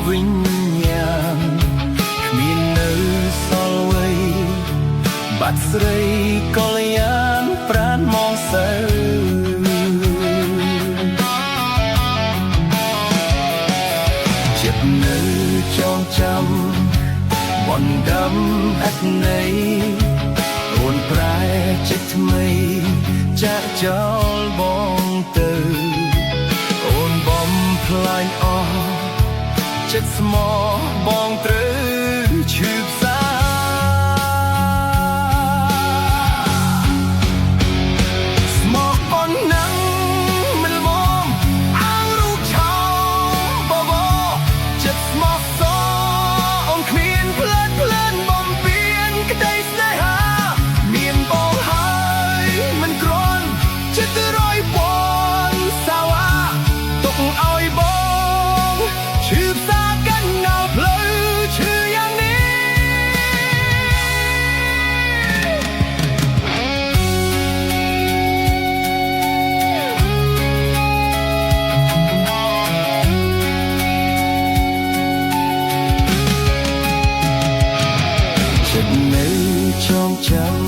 វិញយ៉ាងគ្មាននៅសល់អ្វីបាត់ស្រីកល្យានប្រានមកសើចិត្តនៅចងចាំបណ្ដាំអត្ថន័យអូនប្រែចិត្តថ្មីចាក់ចោលបងទៅអូនបំផ្លាញអស់ចិត្តស្មោះបងត្រូវឈឺផ្សាស្មោះប៉ុណ្ណឹងមិនមកអាងរូបឆោបបចិត្តស្មោះសអូនគ្មានផ្លើតផ្លើនបំពេញក្តីស្នេហាមានបងហើយមិនគ្រាន់ចិត្តរយពណ៌សាវ៉ាទុកឲ្យបងឈឺផ្សាកាន់នៅផ្លូវឈឺយ៉ាងនេះចិត្តនៅចងចាំ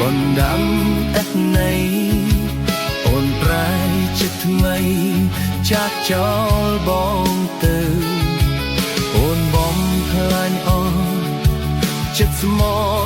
បណ្ដាំអត្ថន័យអូនប្រែចិត្តថ្មីចាក់ចោលបងទៅអូនបំផ្លាញអស់ចិត្តស្មោះ